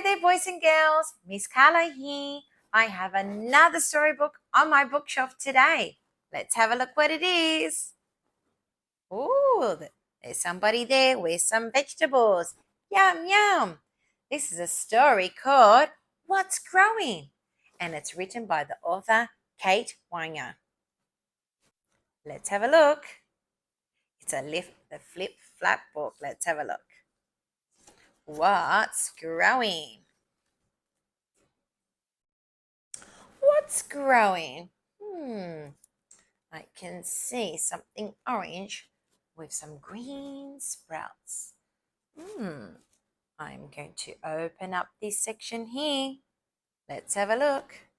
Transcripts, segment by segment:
Hello there, boys and girls. Ms Carla here. I have another storybook on my bookshelf today. Let's have a look what it is. Ooh, there's somebody there with some vegetables. Yum, yum. This is a story called What's Growing? And it's written by the author Kate Wanger. Let's have a look. It's a flip-flap book. Let's have a look. What's growing? What's growing? I can see something orange with some green sprouts. I'm going to open up this section here. Let's have a look.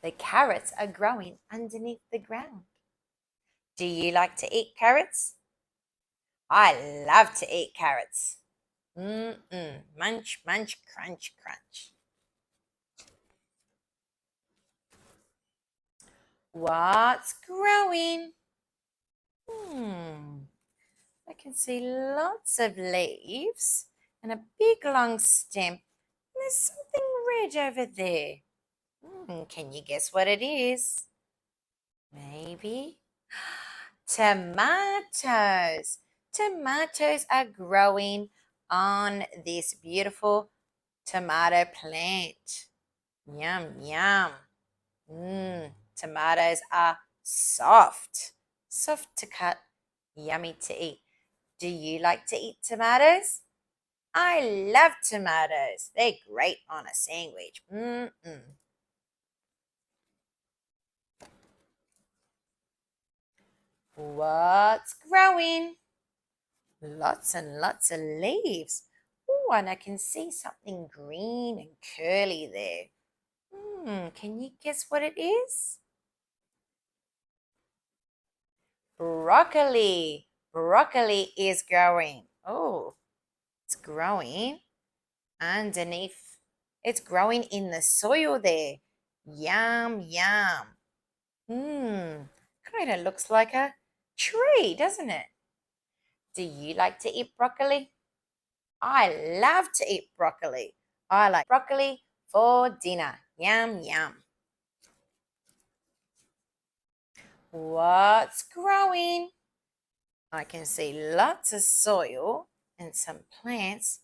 The carrots are growing underneath the ground. Do you like to eat carrots? I love to eat carrots. Munch, munch, crunch, crunch. What's growing? I can see lots of leaves and a big long stem. And there's something red over there. Can you guess what it is? Maybe tomatoes. Tomatoes are growing on this beautiful tomato plant. Yum, yum. Tomatoes are soft to cut, yummy to eat. Do you like to eat tomatoes? I love tomatoes. They're great on a sandwich. What's growing? Lots and lots of leaves. Oh, and I can see something green and curly there. Can you guess what it is? Broccoli. Broccoli is growing. Oh, it's growing underneath. It's growing in the soil there. Yum, yum. Kind of looks like a tree, doesn't it? Do you like to eat broccoli? I love to eat broccoli. I like broccoli for dinner. Yum, yum. What's growing? I can see lots of soil and some plants.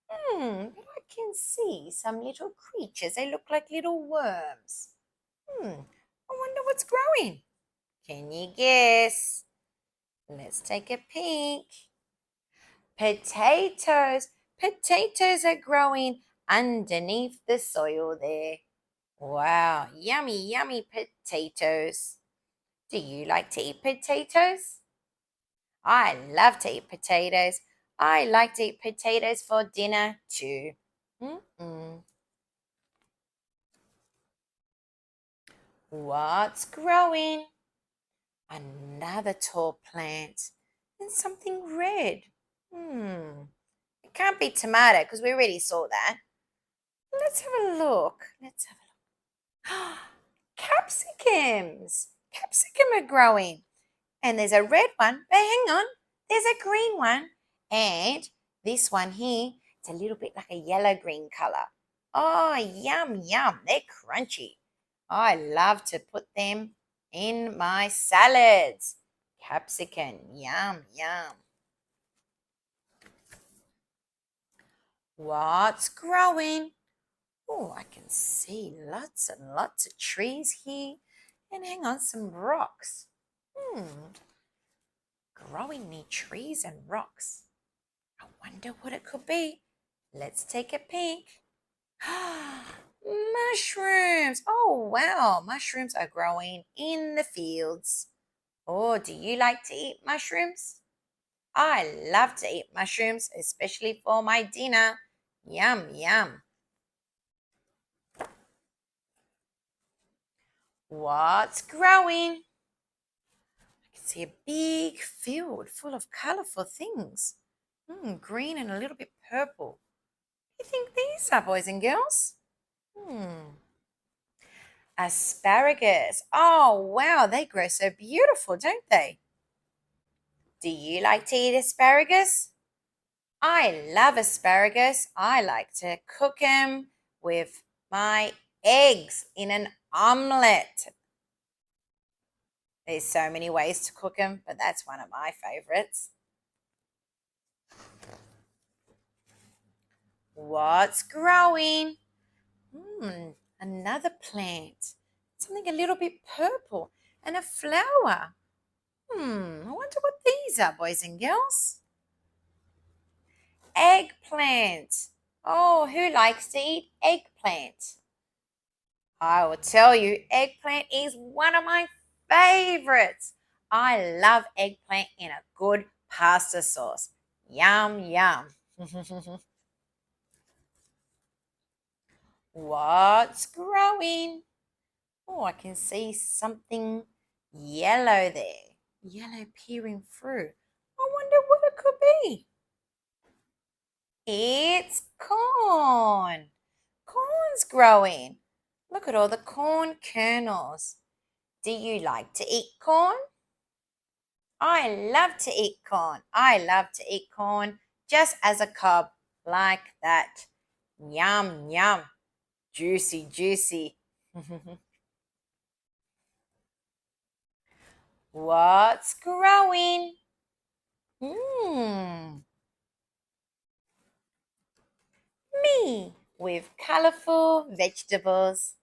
But I can see some little creatures. They look like little worms. I wonder what's growing. Can you guess? Let's take a peek. Potatoes. Potatoes are growing underneath the soil there. Wow, yummy, yummy potatoes. Do you like to eat potatoes? I love to eat potatoes. I like to eat potatoes for dinner too. What's growing? Another tall plant and something red. It can't be tomato because we already saw that. Let's have a look. Capsicums. Capsicum are growing. And there's a red one, but hang on, there's a green one. And this one here, it's a little bit like a yellow-green color. Oh, yum, yum. They're crunchy. I love to put them in my salads. Capsicum, yum, yum. What's growing? Oh, I can see lots and lots of trees here. And hang on, some rocks. Growing near trees and rocks. I wonder what it could be. Let's take a peek. Mushrooms. Oh, wow. Mushrooms are growing in the fields. Oh, do you like to eat mushrooms? I love to eat mushrooms, especially for my dinner. Yum, yum. What's growing? I can see a big field full of colorful things. Green and a little bit purple. What do you think these are, boys and girls? Asparagus. Oh, wow, they grow so beautiful, don't they? Do you like to eat asparagus? I love asparagus. I like to cook them with my eggs in an omelette. There's so many ways to cook them, but that's one of my favorites. What's growing? Another plant. Something a little bit purple and a flower. I wonder what these are, boys and girls. Eggplant. Oh, who likes to eat eggplant? I will tell you, eggplant is one of my favorites. I love eggplant in a good pasta sauce. Yum, yum. What's growing? Oh, I can see something yellow there. Yellow peering through. I wonder what it could be. It's corn. Corn's growing. Look at all the corn kernels. Do you like to eat corn? I love to eat corn. I love to eat corn just as a cob, like that. Yum, yum. Juicy, juicy. What's growing? Me with colorful vegetables.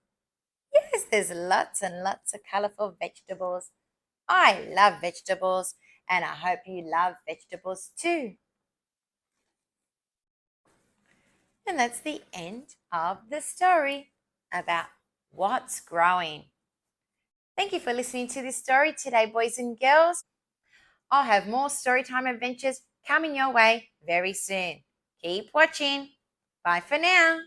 Yes, there's lots and lots of colorful vegetables. I love vegetables and I hope you love vegetables too. And that's the end of the story about what's growing. Thank you for listening to this story today, boys and girls. I'll have more storytime adventures coming your way very soon. Keep watching. Bye for now.